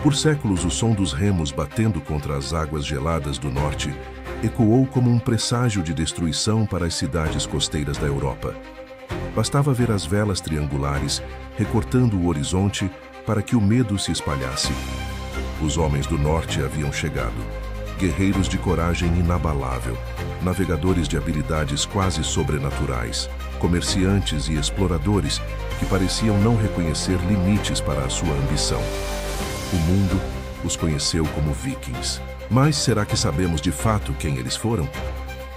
Por séculos, o som dos remos batendo contra as águas geladas do norte ecoou como um presságio de destruição para as cidades costeiras da Europa. Bastava ver as velas triangulares recortando o horizonte para que o medo se espalhasse. Os homens do norte haviam chegado, guerreiros de coragem inabalável, navegadores de habilidades quase sobrenaturais, comerciantes e exploradores que pareciam não reconhecer limites para a sua ambição. O mundo os conheceu como Vikings. Mas será que sabemos de fato quem eles foram?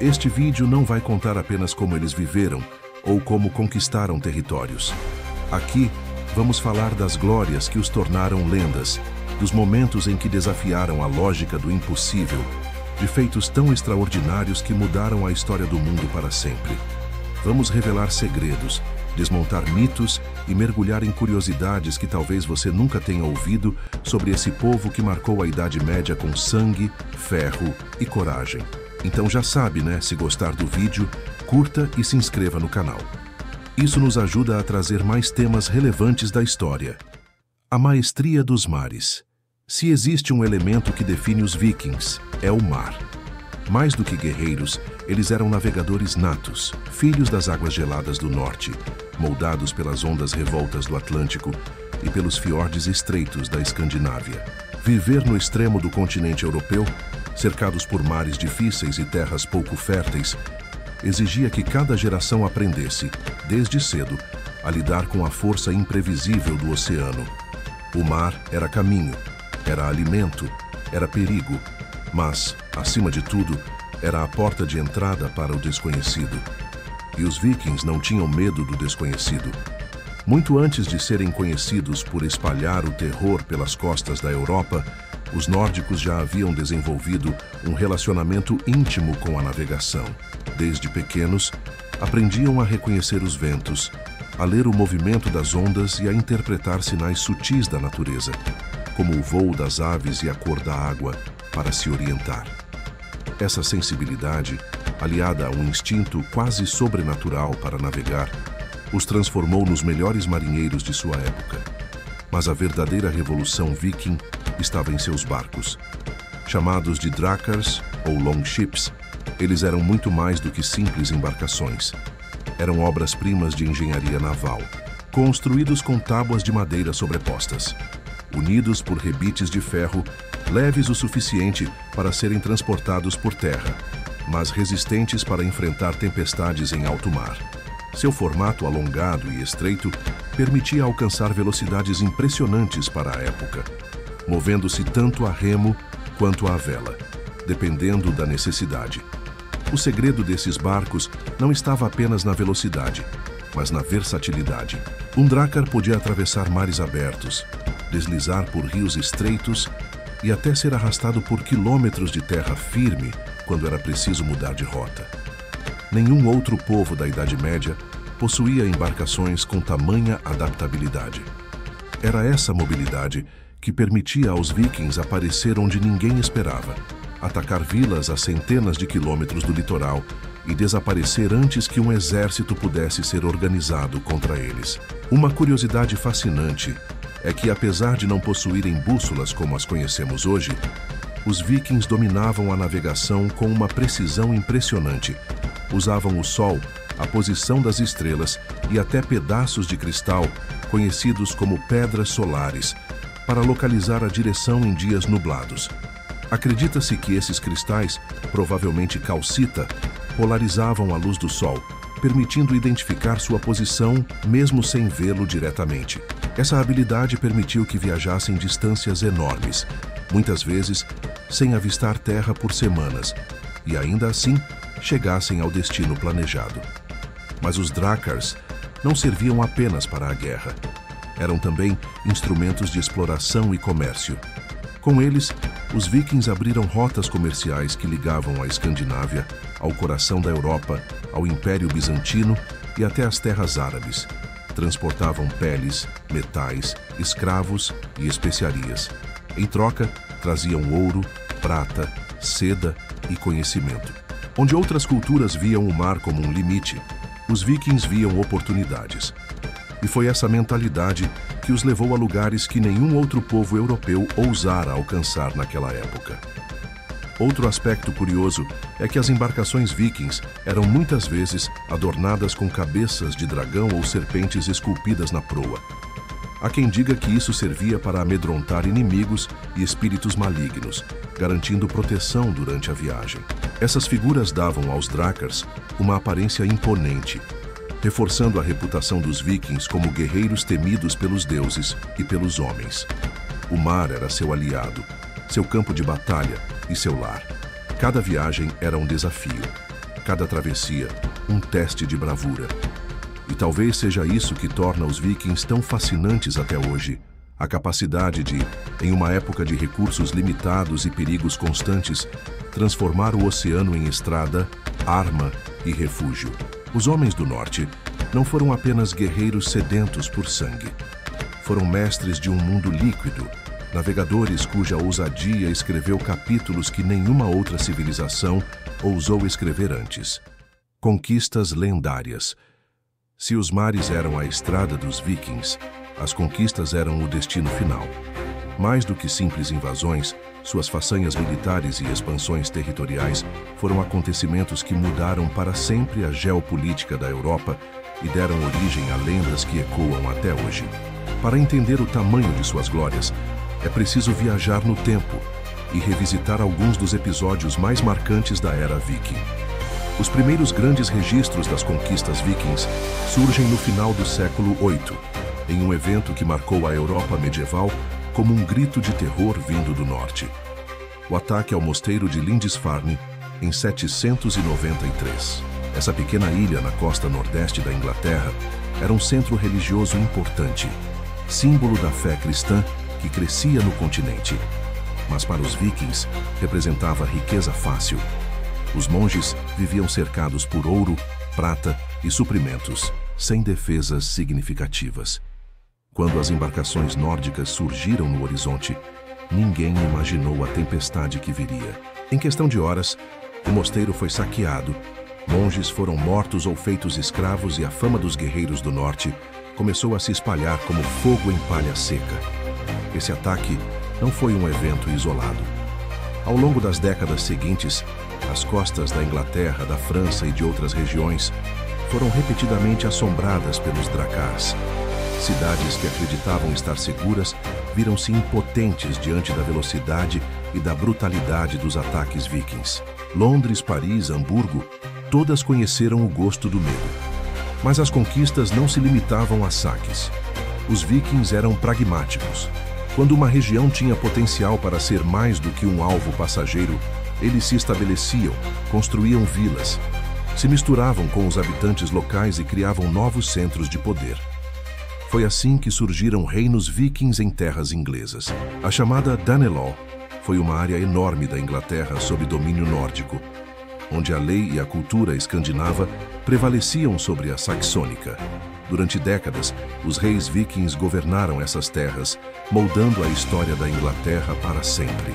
Este vídeo não vai contar apenas como eles viveram ou como conquistaram territórios. Aqui, vamos falar das glórias que os tornaram lendas, dos momentos em que desafiaram a lógica do impossível, de feitos tão extraordinários que mudaram a história do mundo para sempre. Vamos revelar segredos, desmontar mitos e mergulhar em curiosidades que talvez você nunca tenha ouvido sobre esse povo que marcou a Idade Média com sangue, ferro e coragem. Então já sabe, né? Se gostar do vídeo, curta e se inscreva no canal. Isso nos ajuda a trazer mais temas relevantes da história. A maestria dos mares. Se existe um elemento que define os vikings, é o mar. Mais do que guerreiros, eles eram navegadores natos, filhos das águas geladas do norte, moldados pelas ondas revoltas do Atlântico e pelos fiordes estreitos da Escandinávia. Viver no extremo do continente europeu, cercados por mares difíceis e terras pouco férteis, exigia que cada geração aprendesse, desde cedo, a lidar com a força imprevisível do oceano. O mar era caminho, era alimento, era perigo, mas, acima de tudo, era a porta de entrada para o desconhecido. E os vikings não tinham medo do desconhecido. Muito antes de serem conhecidos por espalhar o terror pelas costas da Europa, os nórdicos já haviam desenvolvido um relacionamento íntimo com a navegação. Desde pequenos, aprendiam a reconhecer os ventos, a ler o movimento das ondas e a interpretar sinais sutis da natureza, como o voo das aves e a cor da água, para se orientar. Essa sensibilidade, aliada a um instinto quase sobrenatural para navegar, os transformou nos melhores marinheiros de sua época. Mas a verdadeira revolução viking estava em seus barcos. Chamados de drakars ou longships, eles eram muito mais do que simples embarcações. Eram obras-primas de engenharia naval, construídos com tábuas de madeira sobrepostas, unidos por rebites de ferro, leves o suficiente para serem transportados por terra, mas resistentes para enfrentar tempestades em alto mar. Seu formato alongado e estreito permitia alcançar velocidades impressionantes para a época, movendo-se tanto a remo quanto a vela, dependendo da necessidade. O segredo desses barcos não estava apenas na velocidade, mas na versatilidade. Um drakar podia atravessar mares abertos, deslizar por rios estreitos e até ser arrastado por quilômetros de terra firme quando era preciso mudar de rota. Nenhum outro povo da Idade Média possuía embarcações com tamanha adaptabilidade. Era essa mobilidade que permitia aos vikings aparecer onde ninguém esperava, atacar vilas a centenas de quilômetros do litoral e desaparecer antes que um exército pudesse ser organizado contra eles. Uma curiosidade fascinante é que, apesar de não possuírem bússolas como as conhecemos hoje, os vikings dominavam a navegação com uma precisão impressionante. Usavam o sol, a posição das estrelas e até pedaços de cristal, conhecidos como pedras solares, para localizar a direção em dias nublados. Acredita-se que esses cristais, provavelmente calcita, polarizavam a luz do sol, permitindo identificar sua posição mesmo sem vê-lo diretamente. Essa habilidade permitiu que viajassem distâncias enormes, muitas vezes sem avistar terra por semanas, e ainda assim chegassem ao destino planejado. Mas os drakars não serviam apenas para a guerra. Eram também instrumentos de exploração e comércio. Com eles, os vikings abriram rotas comerciais que ligavam a Escandinávia ao coração da Europa, ao Império Bizantino e até às terras árabes. Transportavam peles, metais, escravos e especiarias. Em troca, traziam ouro, prata, seda e conhecimento. Onde outras culturas viam o mar como um limite, os vikings viam oportunidades. E foi essa mentalidade que os levou a lugares que nenhum outro povo europeu ousara alcançar naquela época. Outro aspecto curioso é que as embarcações vikings eram muitas vezes adornadas com cabeças de dragão ou serpentes esculpidas na proa. Há quem diga que isso servia para amedrontar inimigos e espíritos malignos, garantindo proteção durante a viagem. Essas figuras davam aos Drakars uma aparência imponente, reforçando a reputação dos vikings como guerreiros temidos pelos deuses e pelos homens. O mar era seu aliado, seu campo de batalha e seu lar. Cada viagem era um desafio, cada travessia um teste de bravura. E talvez seja isso que torna os vikings tão fascinantes até hoje, a capacidade de, em uma época de recursos limitados e perigos constantes, transformar o oceano em estrada, arma e refúgio. Os homens do norte não foram apenas guerreiros sedentos por sangue. Foram mestres de um mundo líquido, navegadores cuja ousadia escreveu capítulos que nenhuma outra civilização ousou escrever antes. Conquistas lendárias. Se os mares eram a estrada dos vikings, as conquistas eram o destino final. Mais do que simples invasões, suas façanhas militares e expansões territoriais foram acontecimentos que mudaram para sempre a geopolítica da Europa e deram origem a lendas que ecoam até hoje. Para entender o tamanho de suas glórias, é preciso viajar no tempo e revisitar alguns dos episódios mais marcantes da era viking. Os primeiros grandes registros das conquistas vikings surgem no final do século VIII, em um evento que marcou a Europa medieval como um grito de terror vindo do norte. O ataque ao mosteiro de Lindisfarne, em 793. Essa pequena ilha na costa nordeste da Inglaterra era um centro religioso importante, símbolo da fé cristã que crescia no continente. Mas para os vikings, representava riqueza fácil. Os monges viviam cercados por ouro, prata e suprimentos, sem defesas significativas. Quando as embarcações nórdicas surgiram no horizonte, ninguém imaginou a tempestade que viria. Em questão de horas, o mosteiro foi saqueado, monges foram mortos ou feitos escravos e a fama dos guerreiros do norte começou a se espalhar como fogo em palha seca. Esse ataque não foi um evento isolado. Ao longo das décadas seguintes, as costas da Inglaterra, da França e de outras regiões foram repetidamente assombradas pelos Drakars. Cidades que acreditavam estar seguras viram-se impotentes diante da velocidade e da brutalidade dos ataques vikings. Londres, Paris, Hamburgo, todas conheceram o gosto do medo. Mas as conquistas não se limitavam a saques. Os vikings eram pragmáticos. Quando uma região tinha potencial para ser mais do que um alvo passageiro, eles se estabeleciam, construíam vilas, se misturavam com os habitantes locais e criavam novos centros de poder. Foi assim que surgiram reinos vikings em terras inglesas. A chamada Danelaw foi uma área enorme da Inglaterra sob domínio nórdico, onde a lei e a cultura escandinava prevaleciam sobre a saxônica. Durante décadas, os reis vikings governaram essas terras, moldando a história da Inglaterra para sempre.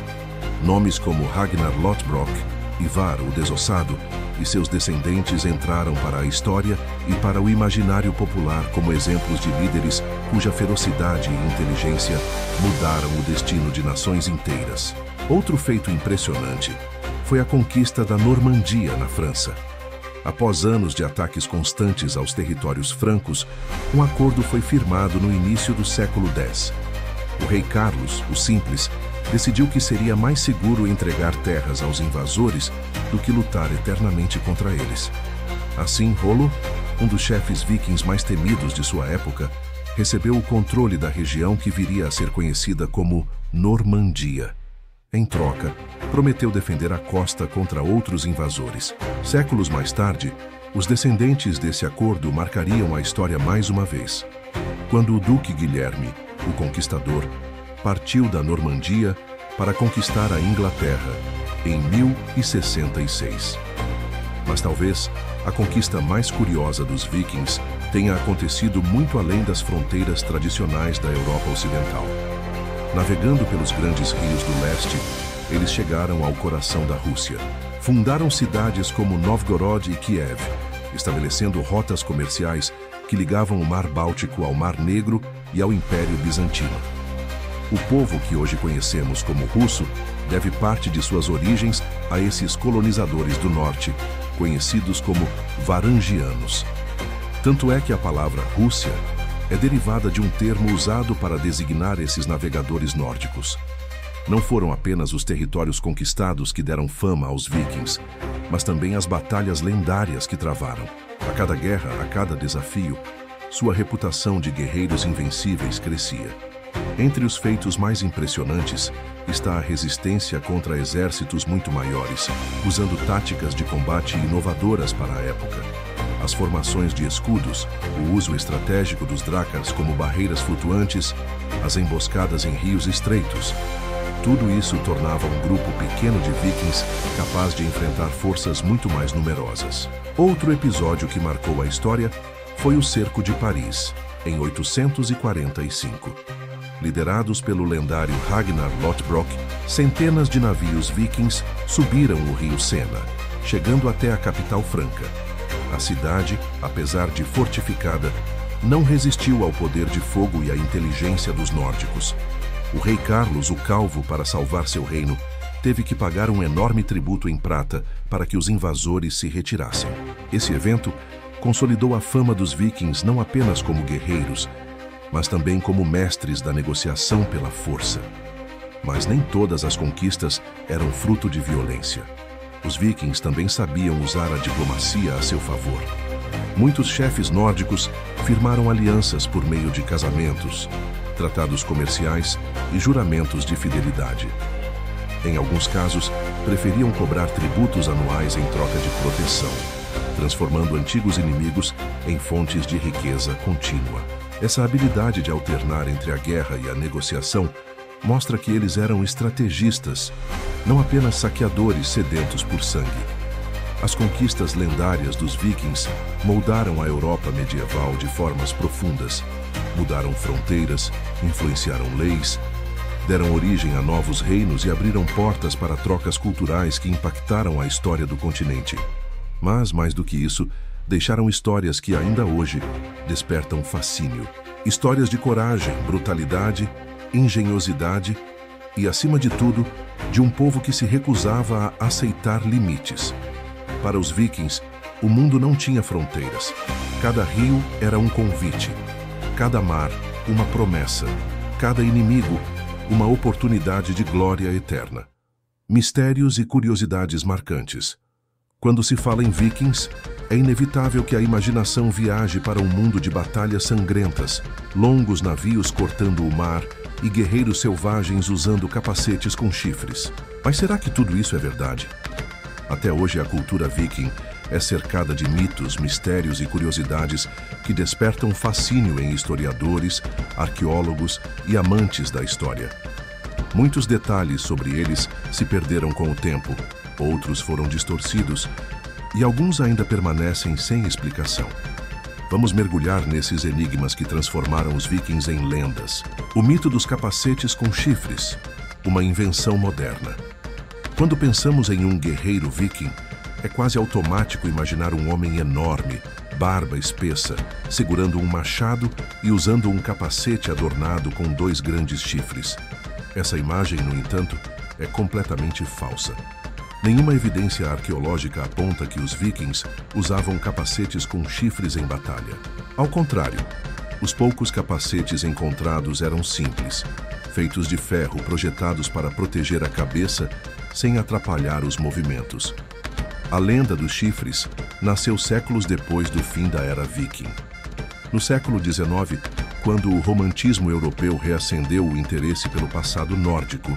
Nomes como Ragnar Lothbrok, Ivar o Desossado e seus descendentes entraram para a história e para o imaginário popular como exemplos de líderes cuja ferocidade e inteligência mudaram o destino de nações inteiras. Outro feito impressionante foi a conquista da Normandia na França. Após anos de ataques constantes aos territórios francos, um acordo foi firmado no início do século X. O rei Carlos, o Simples, decidiu que seria mais seguro entregar terras aos invasores do que lutar eternamente contra eles. Assim, Rollo, um dos chefes vikings mais temidos de sua época, recebeu o controle da região que viria a ser conhecida como Normandia. Em troca, prometeu defender a costa contra outros invasores. Séculos mais tarde, os descendentes desse acordo marcariam a história mais uma vez, quando o Duque Guilherme, o Conquistador, partiu da Normandia para conquistar a Inglaterra em 1066. Mas talvez a conquista mais curiosa dos vikings tenha acontecido muito além das fronteiras tradicionais da Europa Ocidental. Navegando pelos grandes rios do leste, eles chegaram ao coração da Rússia. Fundaram cidades como Novgorod e Kiev, estabelecendo rotas comerciais que ligavam o Mar Báltico ao Mar Negro e ao Império Bizantino. O povo que hoje conhecemos como russo deve parte de suas origens a esses colonizadores do norte, conhecidos como varangianos. Tanto é que a palavra Rússia é derivada de um termo usado para designar esses navegadores nórdicos. Não foram apenas os territórios conquistados que deram fama aos vikings, mas também as batalhas lendárias que travaram. A cada guerra, a cada desafio, sua reputação de guerreiros invencíveis crescia. Entre os feitos mais impressionantes está a resistência contra exércitos muito maiores, usando táticas de combate inovadoras para a época. As formações de escudos, o uso estratégico dos drácars como barreiras flutuantes, as emboscadas em rios estreitos. Tudo isso tornava um grupo pequeno de vikings capaz de enfrentar forças muito mais numerosas. Outro episódio que marcou a história foi o Cerco de Paris, em 845. Liderados pelo lendário Ragnar Lothbrok, centenas de navios vikings subiram o rio Sena, chegando até a capital franca. A cidade, apesar de fortificada, não resistiu ao poder de fogo e à inteligência dos nórdicos. O rei Carlos, o Calvo, para salvar seu reino, teve que pagar um enorme tributo em prata para que os invasores se retirassem. Esse evento consolidou a fama dos vikings não apenas como guerreiros, mas também como mestres da negociação pela força. Mas nem todas as conquistas eram fruto de violência. Os vikings também sabiam usar a diplomacia a seu favor. Muitos chefes nórdicos firmaram alianças por meio de casamentos, tratados comerciais e juramentos de fidelidade. Em alguns casos, preferiam cobrar tributos anuais em troca de proteção, transformando antigos inimigos em fontes de riqueza contínua. Essa habilidade de alternar entre a guerra e a negociação mostra que eles eram estrategistas, não apenas saqueadores sedentos por sangue. As conquistas lendárias dos vikings moldaram a Europa medieval de formas profundas, mudaram fronteiras, influenciaram leis, deram origem a novos reinos e abriram portas para trocas culturais que impactaram a história do continente. Mas, mais do que isso, deixaram histórias que ainda hoje despertam fascínio. Histórias de coragem, brutalidade, engenhosidade e, acima de tudo, de um povo que se recusava a aceitar limites. Para os vikings, o mundo não tinha fronteiras. Cada rio era um convite, cada mar uma promessa, cada inimigo uma oportunidade de glória eterna. Mistérios e curiosidades marcantes. Quando se fala em vikings, é inevitável que a imaginação viaje para um mundo de batalhas sangrentas, longos navios cortando o mar e guerreiros selvagens usando capacetes com chifres. Mas será que tudo isso é verdade? Até hoje a cultura viking é cercada de mitos, mistérios e curiosidades que despertam fascínio em historiadores, arqueólogos e amantes da história. Muitos detalhes sobre eles se perderam com o tempo, outros foram distorcidos e alguns ainda permanecem sem explicação. Vamos mergulhar nesses enigmas que transformaram os vikings em lendas. O mito dos capacetes com chifres, uma invenção moderna. Quando pensamos em um guerreiro viking, é quase automático imaginar um homem enorme, barba espessa, segurando um machado e usando um capacete adornado com 2 grandes chifres. Essa imagem, no entanto, é completamente falsa. Nenhuma evidência arqueológica aponta que os vikings usavam capacetes com chifres em batalha. Ao contrário, os poucos capacetes encontrados eram simples, feitos de ferro projetados para proteger a cabeça sem atrapalhar os movimentos. A lenda dos chifres nasceu séculos depois do fim da era viking. No século XIX, quando o romantismo europeu reacendeu o interesse pelo passado nórdico,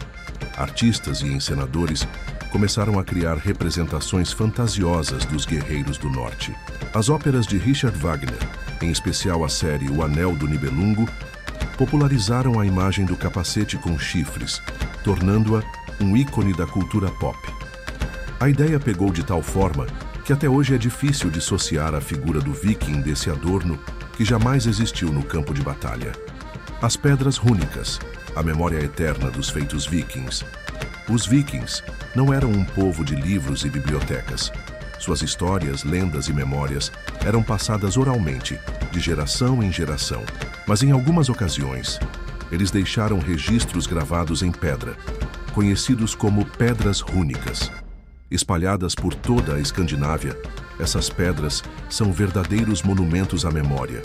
artistas e encenadores começaram a criar representações fantasiosas dos guerreiros do norte. As óperas de Richard Wagner, em especial a série O Anel do Nibelungo, popularizaram a imagem do capacete com chifres, tornando-a um ícone da cultura pop. A ideia pegou de tal forma que até hoje é difícil dissociar a figura do viking desse adorno que jamais existiu no campo de batalha. As pedras rúnicas, a memória eterna dos feitos vikings. Os vikings não eram um povo de livros e bibliotecas. Suas histórias, lendas e memórias eram passadas oralmente, de geração em geração. Mas em algumas ocasiões, eles deixaram registros gravados em pedra, conhecidos como pedras rúnicas. Espalhadas por toda a Escandinávia, essas pedras são verdadeiros monumentos à memória,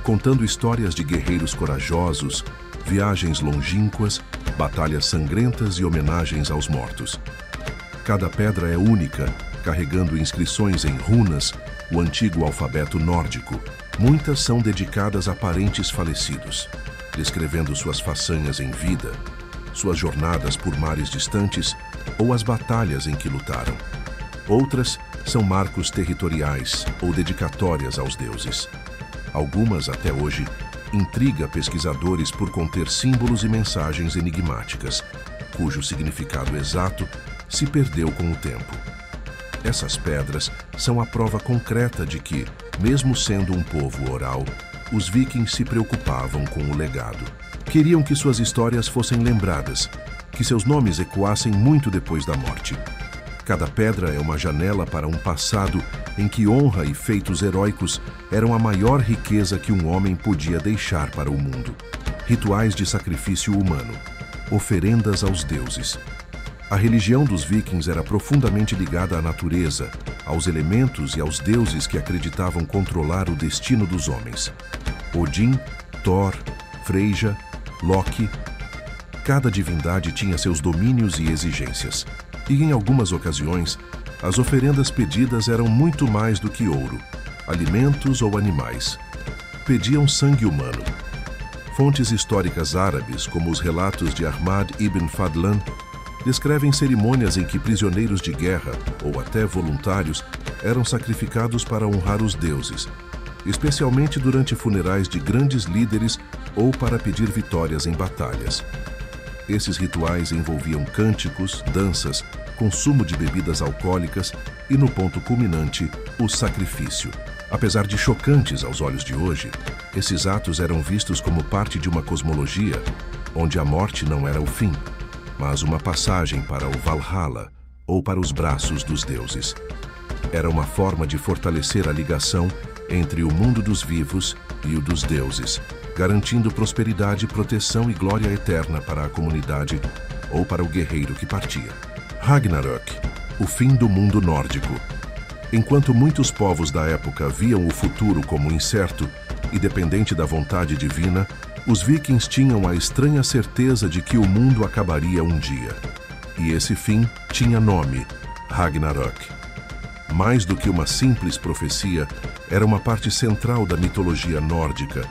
contando histórias de guerreiros corajosos, viagens longínquas, batalhas sangrentas e homenagens aos mortos. Cada pedra é única, carregando inscrições em runas, o antigo alfabeto nórdico. Muitas são dedicadas a parentes falecidos, descrevendo suas façanhas em vida, suas jornadas por mares distantes ou as batalhas em que lutaram. Outras são marcos territoriais ou dedicatórias aos deuses. Algumas, até hoje, intriga pesquisadores por conter símbolos e mensagens enigmáticas, cujo significado exato se perdeu com o tempo. Essas pedras são a prova concreta de que, mesmo sendo um povo oral, os vikings se preocupavam com o legado. Queriam que suas histórias fossem lembradas, que seus nomes ecoassem muito depois da morte. Cada pedra é uma janela para um passado em que honra e feitos heróicos eram a maior riqueza que um homem podia deixar para o mundo. Rituais de sacrifício humano, oferendas aos deuses. A religião dos vikings era profundamente ligada à natureza, aos elementos e aos deuses que acreditavam controlar o destino dos homens. Odin, Thor, Freyja, Loki. Cada divindade tinha seus domínios e exigências. E em algumas ocasiões, as oferendas pedidas eram muito mais do que ouro, alimentos ou animais. Pediam sangue humano. Fontes históricas árabes, como os relatos de Ahmad ibn Fadlan, descrevem cerimônias em que prisioneiros de guerra, ou até voluntários, eram sacrificados para honrar os deuses, especialmente durante funerais de grandes líderes ou para pedir vitórias em batalhas. Esses rituais envolviam cânticos, danças, consumo de bebidas alcoólicas e, no ponto culminante, o sacrifício. Apesar de chocantes aos olhos de hoje, esses atos eram vistos como parte de uma cosmologia onde a morte não era o fim, mas uma passagem para o Valhalla, ou para os braços dos deuses. Era uma forma de fortalecer a ligação entre o mundo dos vivos e o dos deuses, garantindo prosperidade, proteção e glória eterna para a comunidade ou para o guerreiro que partia. Ragnarök, o fim do mundo nórdico. Enquanto muitos povos da época viam o futuro como incerto e dependente da vontade divina, os vikings tinham a estranha certeza de que o mundo acabaria um dia. E esse fim tinha nome: Ragnarök. Mais do que uma simples profecia, era uma parte central da mitologia nórdica,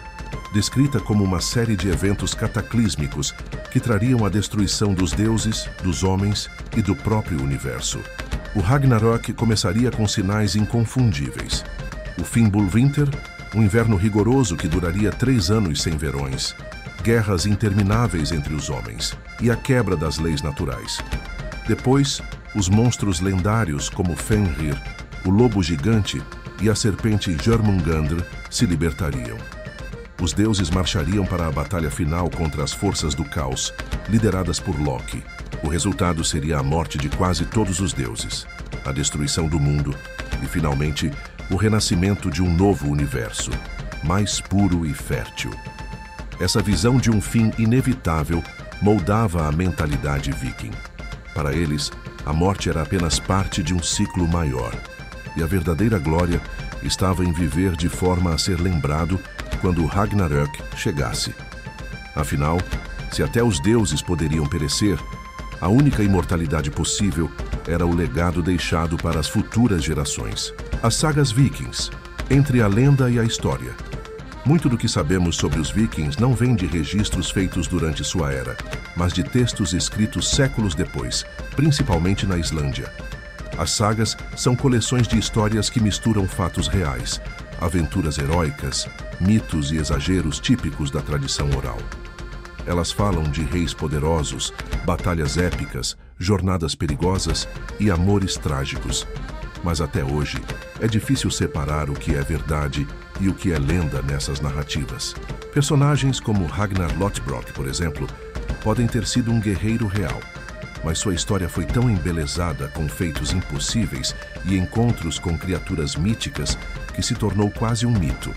descrita como uma série de eventos cataclísmicos que trariam a destruição dos deuses, dos homens e do próprio universo. O Ragnarök começaria com sinais inconfundíveis. O Fimbulvinter, um inverno rigoroso que duraria 3 anos sem verões, guerras intermináveis entre os homens e a quebra das leis naturais. Depois, os monstros lendários como Fenrir, o lobo gigante e a serpente Jörmungandr se libertariam. Os deuses marchariam para a batalha final contra as forças do caos, lideradas por Loki. O resultado seria a morte de quase todos os deuses, a destruição do mundo e, finalmente, o renascimento de um novo universo, mais puro e fértil. Essa visão de um fim inevitável moldava a mentalidade viking. Para eles, a morte era apenas parte de um ciclo maior, e a verdadeira glória estava em viver de forma a ser lembrado quando o Ragnarök chegasse. Afinal, se até os deuses poderiam perecer, a única imortalidade possível era o legado deixado para as futuras gerações. As sagas vikings, entre a lenda e a história. Muito do que sabemos sobre os vikings não vem de registros feitos durante sua era, mas de textos escritos séculos depois, principalmente na Islândia. As sagas são coleções de histórias que misturam fatos reais, aventuras heróicas, mitos e exageros típicos da tradição oral. Elas falam de reis poderosos, batalhas épicas, jornadas perigosas e amores trágicos. Mas até hoje, é difícil separar o que é verdade e o que é lenda nessas narrativas. Personagens como Ragnar Lothbrok, por exemplo, podem ter sido um guerreiro real, mas sua história foi tão embelezada com feitos impossíveis e encontros com criaturas míticas que se tornou quase um mito.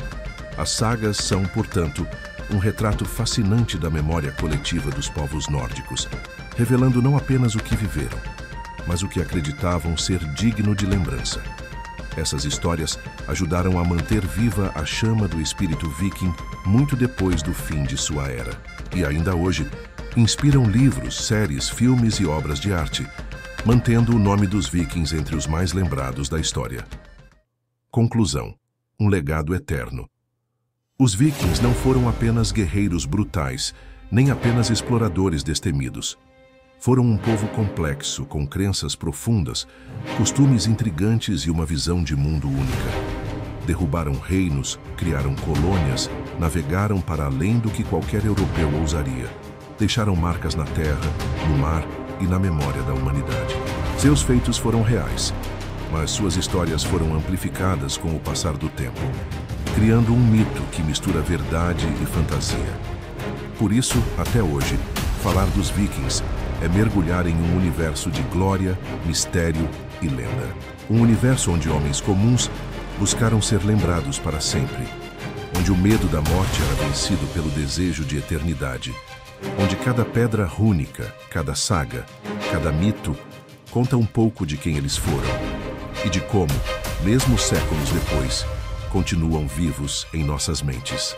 As sagas são, portanto, um retrato fascinante da memória coletiva dos povos nórdicos, revelando não apenas o que viveram, mas o que acreditavam ser digno de lembrança. Essas histórias ajudaram a manter viva a chama do espírito viking muito depois do fim de sua era. E ainda hoje, inspiram livros, séries, filmes e obras de arte, mantendo o nome dos vikings entre os mais lembrados da história. Conclusão: um legado eterno. Os vikings não foram apenas guerreiros brutais, nem apenas exploradores destemidos. Foram um povo complexo, com crenças profundas, costumes intrigantes e uma visão de mundo única. Derrubaram reinos, criaram colônias, navegaram para além do que qualquer europeu ousaria. Deixaram marcas na terra, no mar e na memória da humanidade. Seus feitos foram reais, mas suas histórias foram amplificadas com o passar do tempo, criando um mito que mistura verdade e fantasia. Por isso, até hoje, falar dos vikings é mergulhar em um universo de glória, mistério e lenda. Um universo onde homens comuns buscaram ser lembrados para sempre, onde o medo da morte era vencido pelo desejo de eternidade, onde cada pedra rúnica, cada saga, cada mito conta um pouco de quem eles foram e de como, mesmo séculos depois, continuam vivos em nossas mentes.